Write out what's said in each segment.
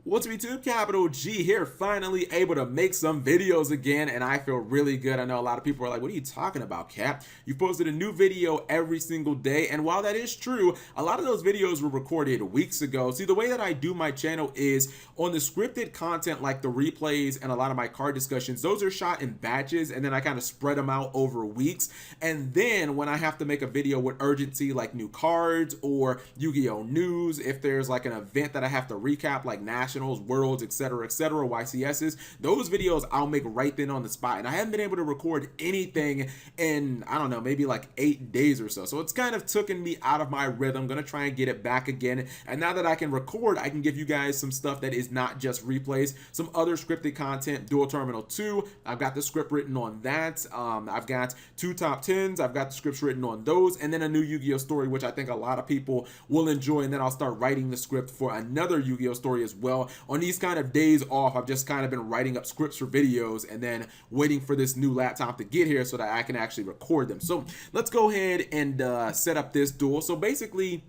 What's up YouTube, Capital G here, finally able to make some videos again, and I feel really good. I know a lot of people are like, what are you talking about, Cap? You posted a new video every single day, and while that is true, a lot of those videos were recorded weeks ago. See, the way that I do my channel is on the scripted content, like the replays and a lot of my card discussions, those are shot in batches, and then I kind of spread them out over weeks. And then when I have to make a video with urgency, like new cards or Yu-Gi-Oh news, if there's like an event that I have to recap, like Nationals, Worlds, etc., YCSs, those videos I'll make right then on the spot. And I haven't been able to record anything in, I don't know, maybe like 8 days or so. So it's kind of taken me out of my rhythm. I'm gonna try and get it back again. And now that I can record, I can give you guys some stuff that is not just replays, some other scripted content. Dual Terminal 2, I've got the script written on that. I've got 2 top 10s, I've got the scripts written on those, and then a new Yu-Gi-Oh story, which I think a lot of people will enjoy. And then I'll start writing the script for another Yu-Gi-Oh story as well. On these kind of days off, I've just kind of been writing up scripts for videos and then waiting for this new laptop to get here so that I can actually record them. So let's go ahead and set up this duel. So basically,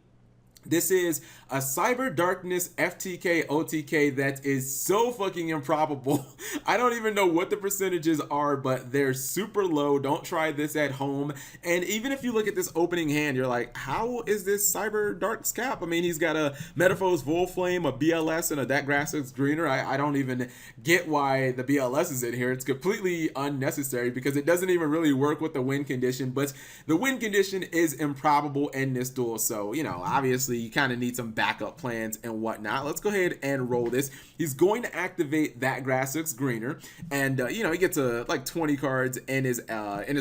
this is a Cyberdarkness FTK OTK that is so fucking improbable. I don't even know what the percentages are, but they're super low. Don't try this at home. And even if you look at this opening hand, you're like, how is this Cyberdark's cap? I mean, he's got a Metaphor's Volflame, a BLS, and a That Grass Looks Greener. I don't even get why the BLS is in here. It's completely unnecessary because it doesn't even really work with the win condition, but the win condition is improbable in this duel. So, you know, obviously you kind of need some backup plans and whatnot. Let's go ahead and roll this. He's going to activate That Grass Looks Greener, and you know, he gets like 20 cards in his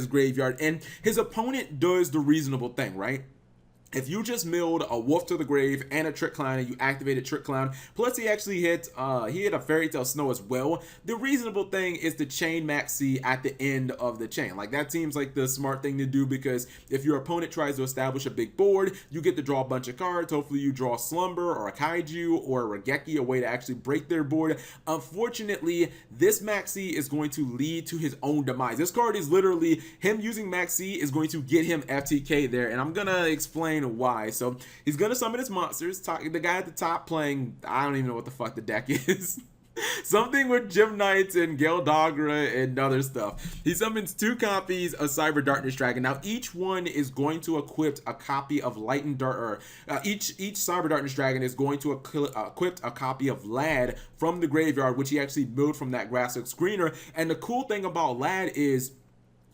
graveyard, and his opponent does the reasonable thing, right? If you just milled a Wolf to the Grave and a Trick Clown and you activated Trick Clown, plus he actually hit a Fairy Tale Snow as well, the reasonable thing is to chain Max C at the end of the chain. Like, that seems like the smart thing to do, because if your opponent tries to establish a big board, you get to draw a bunch of cards. Hopefully you draw Slumber or a Kaiju or a Regeki, a way to actually break their board. Unfortunately, this Max C is going to lead to his own demise. This card is literally, him using Max C is going to get him FTK there, and I'm gonna explain why. So he's gonna summon his monsters. The guy at the top playing, I don't even know what the fuck the deck is. Something with Gym Knights and Geldogra and other stuff. He summons 2 copies of Cyberdarkness Dragon. Now each one is going to equip a copy of Light and Dark, or each Cyberdarkness Dragon is going to equip a copy of Lad from the graveyard, which he actually built from That Grass Looks Greener. And the cool thing about Lad is,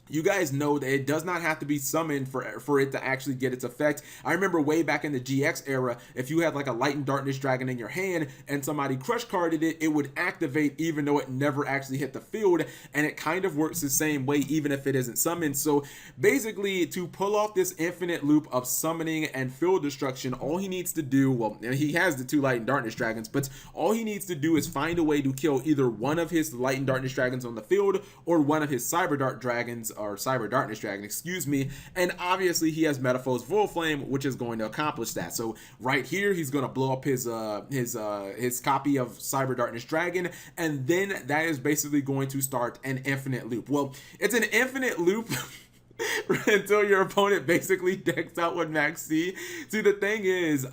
you guys know that it does not have to be summoned for it to actually get its effect. I remember way back in the GX era, if you had like a Light and Darkness Dragon in your hand and somebody crush carded it, it would activate even though it never actually hit the field, and it kind of works the same way even if it isn't summoned. So basically, to pull off this infinite loop of summoning and field destruction, all he needs to do, well, he has the 2 Light and Darkness Dragons, but all he needs to do is find a way to kill either one of his Light and Darkness Dragons on the field or one of his Cyberdark Dragons, or Cyberdarkness Dragon, excuse me. And obviously he has Metaphor's Volflame, which is going to accomplish that. So right here, he's going to blow up his copy of Cyberdarkness Dragon, and then that is basically going to start an infinite loop. Well, it's an infinite loop until your opponent basically decks out with Max C. See, the thing is,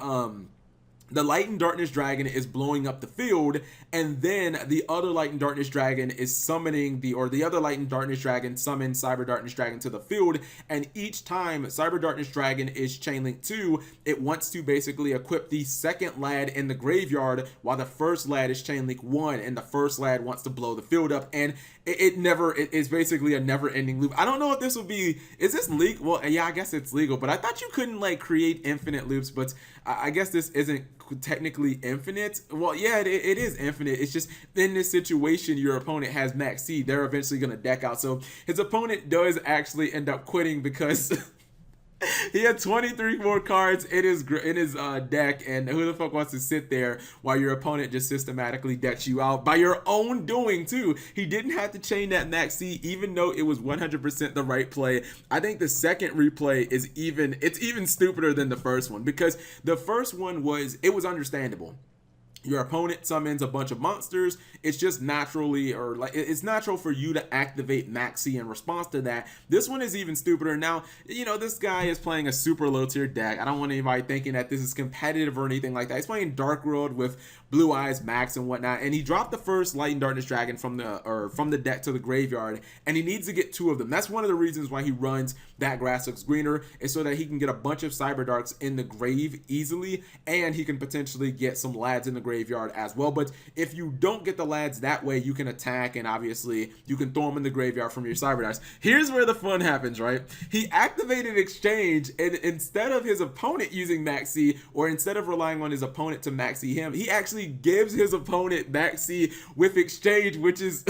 the Light and Darkness Dragon is blowing up the field, and then the other Light and Darkness Dragon is summoning the other Light and Darkness Dragon summons Cyberdarkness Dragon to the field, and each time Cyberdarkness Dragon is Chainlink 2, it wants to basically equip the second Lad in the graveyard, while the first Lad is Chainlink 1, and the first Lad wants to blow the field up, and it is basically a never-ending loop. I don't know if this will be, is this legal? Well, yeah, I guess it's legal, but I thought you couldn't like create infinite loops, but I guess this isn't technically infinite. Well, yeah, it is infinite. It's just in this situation, your opponent has Max C. They're eventually going to deck out. So his opponent does actually end up quitting because he had 23 more cards in his deck, and who the fuck wants to sit there while your opponent just systematically decks you out by your own doing too? He didn't have to chain that Max C, even though it was 100% the right play. I think the second replay is even stupider than the first one, because the first one was understandable. your opponent summons a bunch of monsters, it's just naturally, or like it's natural for you to activate Max C in response to that. This one is even stupider. Now, you know, this guy is playing a super low tier deck. I don't want anybody thinking that this is competitive or anything like that. He's playing Dark World with Blue Eyes Max and whatnot, and he dropped the first Darkness Dragon from the deck to the graveyard, and he needs to get 2 of them. That's one of the reasons why he runs That Grass Looks Greener, is so that he can get a bunch of Cyberdarks in the grave easily, and he can potentially get some lads in the graveyard as well. But if you don't get the lads that way, you can attack, and obviously you can throw them in the graveyard from your Cyberdarks. Here's where the fun happens, right? He activated Exchange, and instead of his opponent using Maxi, or instead of relying on his opponent to Maxi him, he actually gives his opponent Maxi with Exchange, which is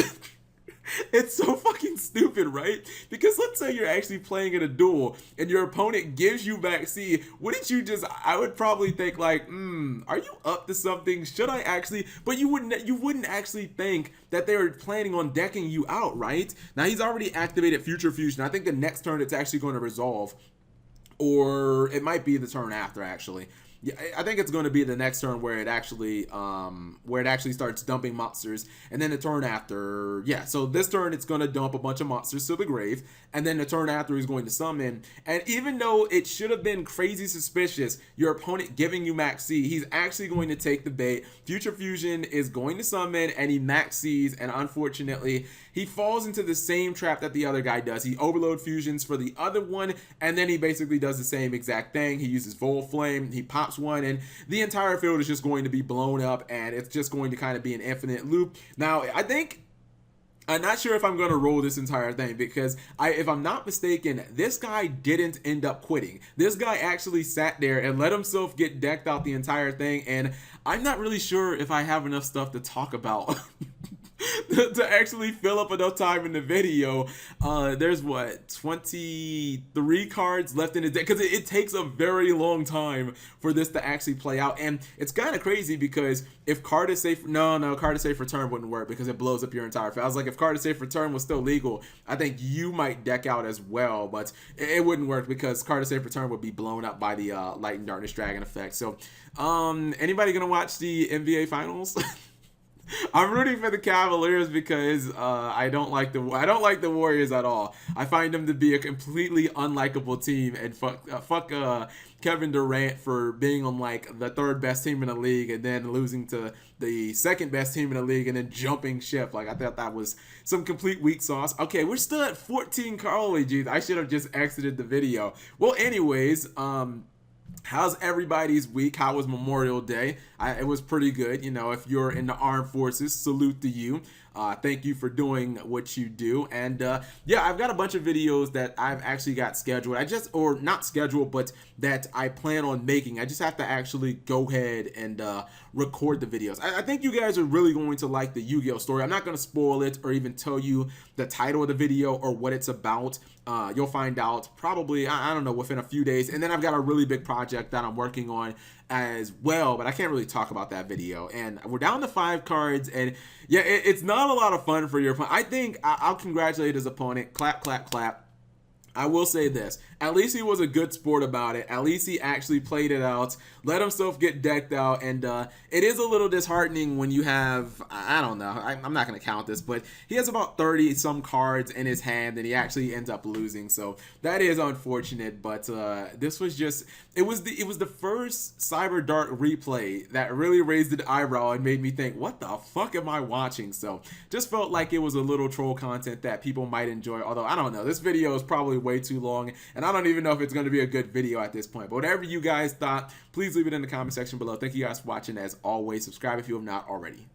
it's so fucking stupid, right? Because let's say you're actually playing in a duel and your opponent gives you back C. Wouldn't you just, I would probably think like, are you up to something? Should I actually? But you wouldn't actually think that they were planning on decking you out, right? Now he's already activated Future Fusion. I think the next turn it's actually going to resolve, or it might be the turn after actually. Yeah, I think it's going to be the next turn where it actually starts dumping monsters, and then the turn after, yeah. So this turn it's going to dump a bunch of monsters to the grave, and then the turn after he's going to summon. And even though it should have been crazy suspicious, your opponent giving you Max C, he's actually going to take the bait. Future Fusion is going to summon, and he Max C's, and unfortunately he falls into the same trap that the other guy does. He overload fusions for the other one, and then he basically does the same exact thing. He uses Vol Flame, he pops one, and the entire field is just going to be blown up, and it's just going to kind of be an infinite loop. Now, I'm not sure if I'm going to roll this entire thing, because if I'm not mistaken, this guy didn't end up quitting. This guy actually sat there and let himself get decked out the entire thing, and I'm not really sure if I have enough stuff to talk about to actually fill up enough time in the video. There's what, 23 cards left in the deck, because it takes a very long time for this to actually play out. And it's kind of crazy, because if card is safe, no, card is safe return wouldn't work, because it blows up your entire field. I was like, if card is safe return was still legal, I think you might deck out as well, but it wouldn't work, because card is safe return would be blown up by the Light and Darkness Dragon effect. So anybody gonna watch the NBA finals? I'm rooting for the Cavaliers, because I don't like the Warriors at all. I find them to be a completely unlikable team, and fuck Kevin Durant for being on like the 3rd best team in the league, and then losing to the 2nd best team in the league, and then jumping ship. Like, I thought that was some complete weak sauce. Okay, we're still at 14 Holy geez, I should have just exited the video. Well, anyways, how's everybody's week? How was Memorial Day? It was pretty good. You know, if you're in the armed forces, salute to you. Thank you for doing what you do. And yeah, I've got a bunch of videos that I've actually got scheduled. Or not scheduled, but that I plan on making. I just have to actually go ahead and record the videos. I think you guys are really going to like the Yu-Gi-Oh story. I'm not going to spoil it or even tell you the title of the video or what it's about. You'll find out probably, I don't know, within a few days. And then I've got a really big project that I'm working on as well, but I can't really talk about that video. And we're down to 5 cards, and yeah, it's not a lot of fun for your opponent. I think I'll congratulate his opponent. Clap, clap, clap. I will say this, at least he was a good sport about it. At least he actually played it out, let himself get decked out, and it is a little disheartening when you have, I don't know, I'm not going to count this, but he has about 30 some cards in his hand, and he actually ends up losing, so that is unfortunate. But this was just, it was the first Cyber Dark replay that really raised an eyebrow and made me think, what the fuck am I watching? So just felt like it was a little troll content that people might enjoy, although I don't know, this video is probably way too long, and I don't even know if it's going to be a good video at this point. But whatever you guys thought, please leave it in the comment section below. Thank you guys for watching. As always, subscribe if you have not already.